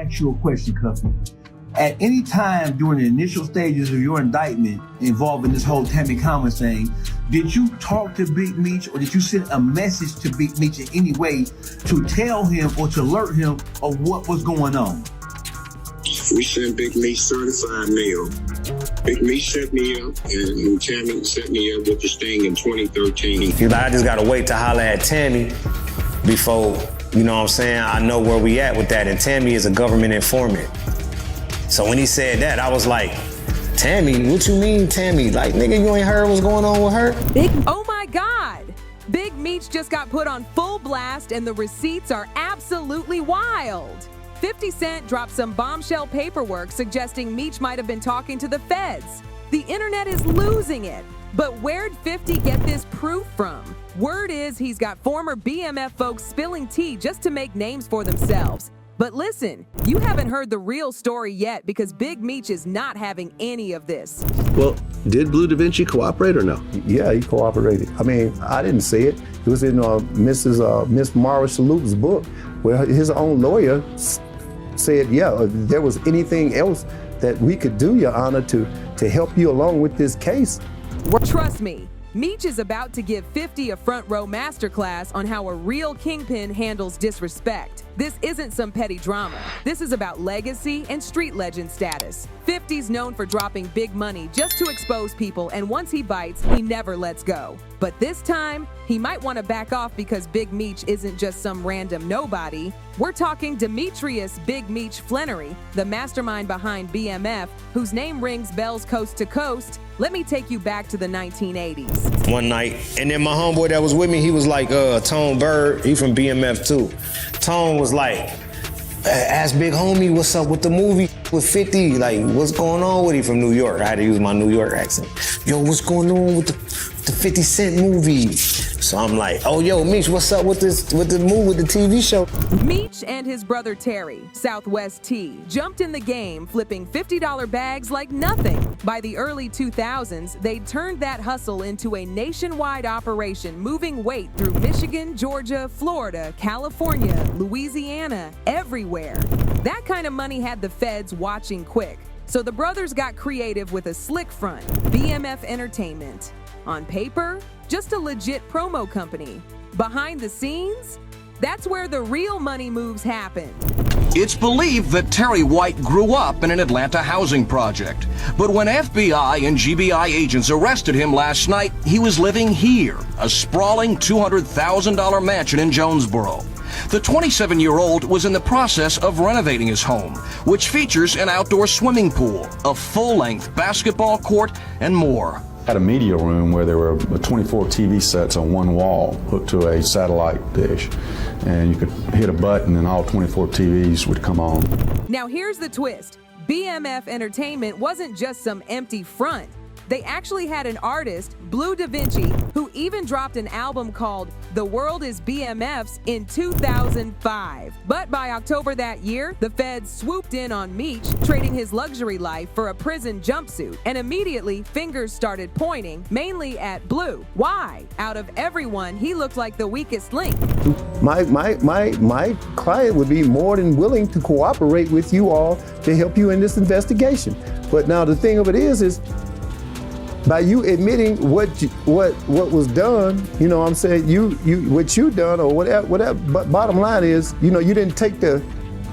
ask you a question, Cuffy. At any time during the initial stages of your indictment involving this whole Tammy Commons thing, did you talk to Big Meech or did you send a message to Big Meech in any way to tell him or to alert him of what was going on? We sent Big Meech certified mail. Big Meech set me up, and Tammy set me up with this thing in 2013. I just gotta wait to holler at Tammy before, you know what I'm saying, I know where we at with that. And Tammy is a government informant. So when he said that, I was like, Tammy, what you mean, Tammy? Like, nigga, you ain't heard what's going on with her? Oh my God! Big Meech just got put on full blast and the receipts are absolutely wild. 50 Cent dropped some bombshell paperwork suggesting Meech might have been talking to the feds. The internet is losing it. But where'd 50 get this proof from? Word is he's got former BMF folks spilling tea just to make names for themselves. But listen, you haven't heard the real story yet because Big Meech is not having any of this. Well, did Blue Da Vinci cooperate or no? Yeah, he cooperated. I mean, I didn't see it. It was in Miss Mara Shalhoub's book where his own lawyer said, yeah, if there was anything else that we could do, Your Honor, to help you along with this case. Trust me, Meech is about to give 50 a front row masterclass on how a real kingpin handles disrespect. This isn't some petty drama. This is about legacy and street legend status. 50's known for dropping big money just to expose people, and once he bites, he never lets go. But this time, he might want to back off because Big Meech isn't just some random nobody. We're talking Demetrius Big Meech Flannery, the mastermind behind BMF, whose name rings bells coast to coast. Let me take you back to the 1980s. One night, and then my homeboy that was with me, he was like, Tone Bird, he from BMF too. Tone was like, ask Big Homie what's up with the movie with 50, like what's going on with him from New York. I had to use my New York accent. Yo, what's going on with the 50 Cent movie? So I'm like, oh, yo, Meech, what's up with the movie, with the TV show? Meech and his brother Terry, Southwest T, jumped in the game, flipping $50 bags like nothing. By the early 2000s, they turned that hustle into a nationwide operation, moving weight through Michigan, Georgia, Florida, California, Louisiana, everywhere. That kind of money had the feds watching quick. So the brothers got creative with a slick front, BMF Entertainment. On paper, just a legit promo company. Behind the scenes, that's where the real money moves happen. It's believed that Terry White grew up in an Atlanta housing project. But when FBI and GBI agents arrested him last night, he was living here, a sprawling $200,000 mansion in Jonesboro. The 27-year-old was in the process of renovating his home, which features an outdoor swimming pool, a full-length basketball court, and more. Had a media room where there were 24 TV sets on one wall hooked to a satellite dish, and you could hit a button and all 24 TVs would come on. Now here's the twist. BMF Entertainment wasn't just some empty front. They actually had an artist, Blue Da Vinci, who even dropped an album called The World is BMF's in 2005. But by October that year, the feds swooped in on Meech, trading his luxury life for a prison jumpsuit. And immediately, fingers started pointing, mainly at Blue. Why? Out of everyone, he looked like the weakest link. My client would be more than willing to cooperate with you all to help you in this investigation. But now the thing of it is by you admitting what was done, you know what I'm saying, what you done or whatever, but bottom line is, you know, you didn't take the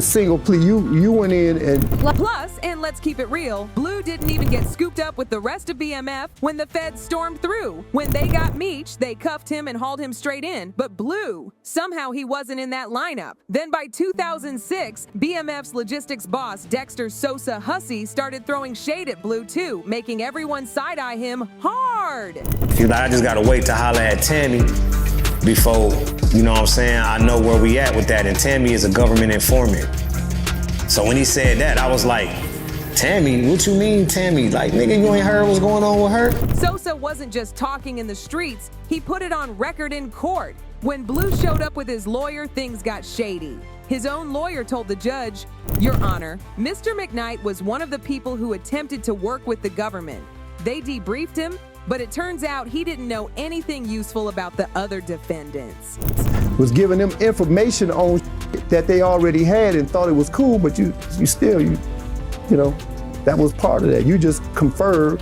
single plea. You went in and... Plus, and let's keep it real, Blue didn't even get scooped up with the rest of BMF when the feds stormed through. When they got Meech, they cuffed him and hauled him straight in. But Blue, somehow he wasn't in that lineup. Then by 2006, BMF's logistics boss, Dexter Sosa Hussey, started throwing shade at Blue too, making everyone side-eye him hard. I just gotta wait to holler at Tammy before, you know what I'm saying, I know where we at with that. And Tammy is a government informant. So when he said that, I was like, Tammy, what you mean, Tammy? Like, nigga, you ain't heard what's going on with her? Sosa wasn't just talking in the streets, he put it on record in court. When Blue showed up with his lawyer, things got shady. His own lawyer told the judge, Your Honor, Mr. McKnight was one of the people who attempted to work with the government. They debriefed him, but it turns out he didn't know anything useful about the other defendants. was giving them information on that they already had and thought it was cool, but you know, that was part of that. You just confirmed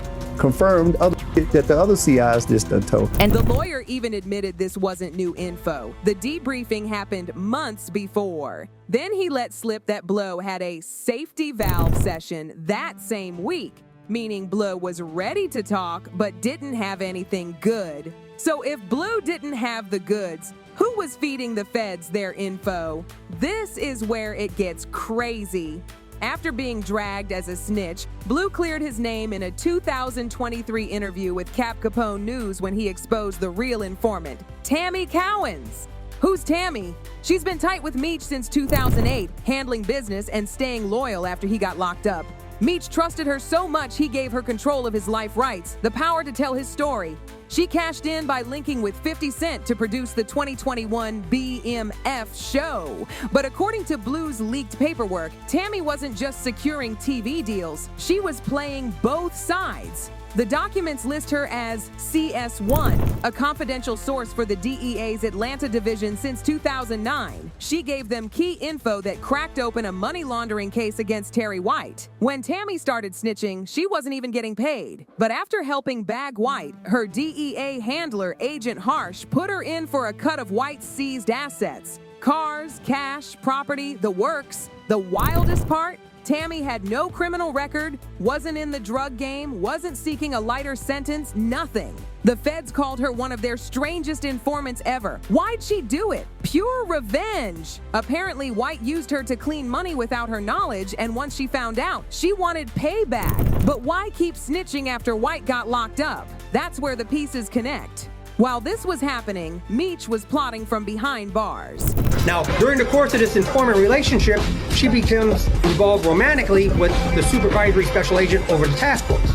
other that the other CIs just done told. And the lawyer even admitted this wasn't new info. The debriefing happened months before. Then he let slip that Blow had a safety valve session that same week, meaning Blow was ready to talk but didn't have anything good. So if Blue didn't have the goods, who was feeding the feds their info? This is where it gets crazy. After being dragged as a snitch, Blue cleared his name in a 2023 interview with Cap Capone News when he exposed the real informant, Tammy Cowens. Who's Tammy? She's been tight with Meech since 2008, handling business and staying loyal after he got locked up. Meech trusted her so much he gave her control of his life rights, the power to tell his story. She cashed in by linking with 50 Cent to produce the 2021 BMF show. But according to Blue's leaked paperwork, Tammy wasn't just securing TV deals, she was playing both sides. The documents list her as CS1, a confidential source for the DEA's Atlanta division since 2009. She gave them key info that cracked open a money laundering case against Terry White. When Tammy started snitching, she wasn't even getting paid. But after helping bag White, her DEA handler, Agent Harsh, put her in for a cut of White's seized assets. Cars, cash, property, the works. The wildest part? Tammy had no criminal record, wasn't in the drug game, wasn't seeking a lighter sentence, nothing. The feds called her one of their strangest informants ever. Why'd she do it? Pure revenge. Apparently, White used her to clean money without her knowledge, and once she found out, she wanted payback. But why keep snitching after White got locked up? That's where the pieces connect. While this was happening, Meech was plotting from behind bars. Now, during the course of this informant relationship, she becomes involved romantically with the supervisory special agent over the task force.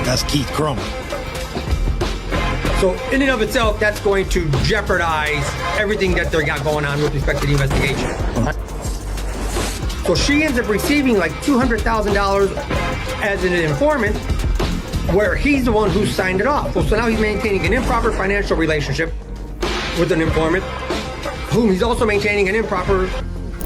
That's Keith Crumb. So in and of itself, that's going to jeopardize everything that they got going on with respect to the investigation. So she ends up receiving like $200,000 as an informant, where he's the one who signed it off. So now he's maintaining an improper financial relationship with an informant, whom he's also maintaining an improper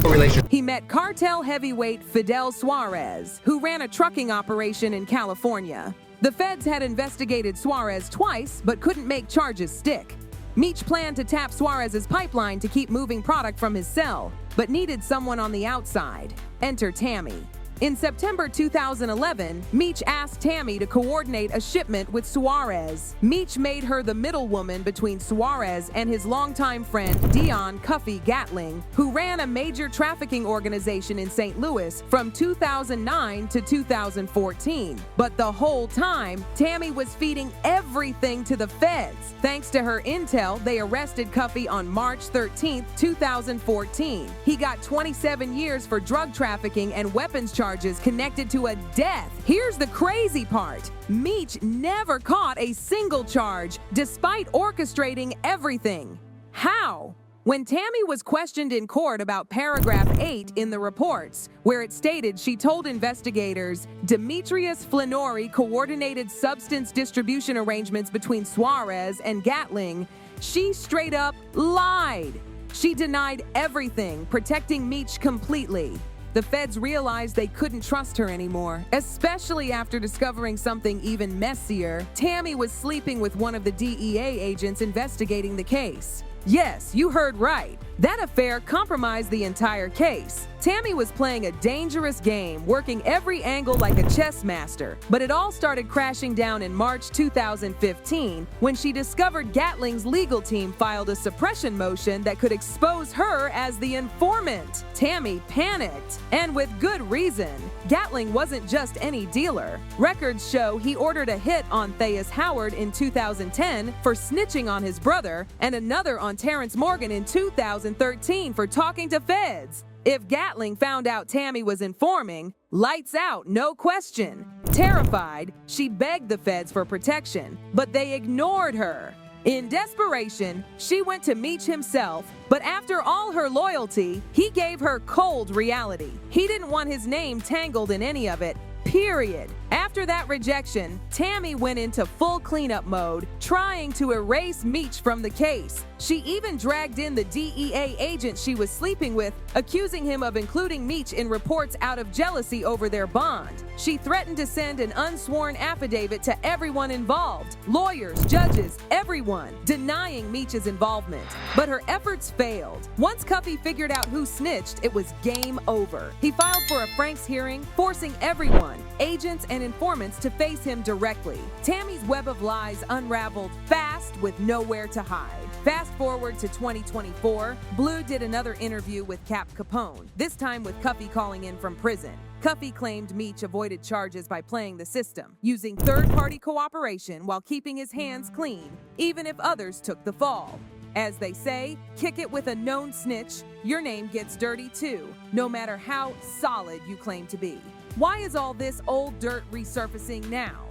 relationship. He met cartel heavyweight Fidel Suarez, who ran a trucking operation in California. The feds had investigated Suarez twice, but couldn't make charges stick. Meech planned to tap Suarez's pipeline to keep moving product from his cell, but needed someone on the outside. Enter Tammy. In September 2011, Meech asked Tammy to coordinate a shipment with Suarez. Meech made her the middlewoman between Suarez and his longtime friend Dion Cuffy Gatling, who ran a major trafficking organization in St. Louis from 2009 to 2014. But the whole time, Tammy was feeding everything to the feds. Thanks to her intel, they arrested Cuffy on March 13, 2014. He got 27 years for drug trafficking and weapons charges connected to a death. Here's the crazy part. Meech never caught a single charge, despite orchestrating everything. How? When Tammy was questioned in court about paragraph 8 in the reports, where it stated she told investigators Demetrius Flannery coordinated substance distribution arrangements between Suarez and Gatling, she straight up lied. She denied everything, protecting Meech completely. The feds realized they couldn't trust her anymore, especially after discovering something even messier. Tammy was sleeping with one of the DEA agents investigating the case. Yes, you heard right. That affair compromised the entire case. Tammy was playing a dangerous game, working every angle like a chess master. But it all started crashing down in March 2015 when she discovered Gatling's legal team filed a suppression motion that could expose her as the informant. Tammy panicked, and with good reason. Gatling wasn't just any dealer. Records show he ordered a hit on Thais Howard in 2010 for snitching on his brother, and another on Terrence Morgan in 2013 for talking to feds. If Gatling found out Tammy was informing, lights out, no question. Terrified, she begged the feds for protection, but they ignored her. In desperation, she went to Meech himself, but after all her loyalty, he gave her cold reality. He didn't want his name tangled in any of it, period. After that rejection, Tammy went into full cleanup mode, trying to erase Meech from the case. She even dragged in the DEA agent she was sleeping with, accusing him of including Meech in reports out of jealousy over their bond. She threatened to send an unsworn affidavit to everyone involved, lawyers, judges, everyone, denying Meech's involvement. But her efforts failed. Once Cuffee figured out who snitched, it was game over. He filed for a Franks hearing, forcing everyone, agents and informants, to face him directly. Tammy's web of lies unraveled fast with nowhere to hide. Fast forward to 2024, Blue did another interview with Cap Capone, this time with Cuffee calling in from prison. Cuffee claimed Meech avoided charges by playing the system, using third-party cooperation while keeping his hands clean, even if others took the fall. As they say, kick it with a known snitch, your name gets dirty too, no matter how solid you claim to be. Why is all this old dirt resurfacing now?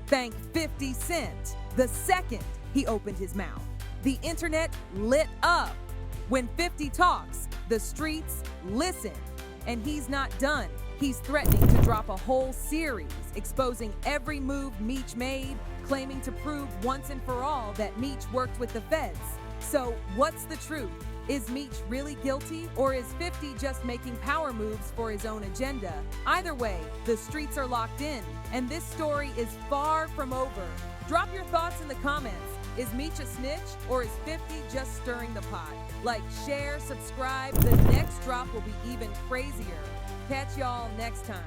Thank 50 Cent, the second he opened his mouth. The internet lit up. When 50 talks, the streets listen. And he's not done. He's threatening to drop a whole series, exposing every move Meech made, claiming to prove once and for all that Meech worked with the feds. So what's the truth? Is Meech really guilty, or is 50 just making power moves for his own agenda? Either way, the streets are locked in, and this story is far from over. Drop your thoughts in the comments. Is Meech a snitch, or is 50 just stirring the pot? Like, share, subscribe. The next drop will be even crazier. Catch y'all next time.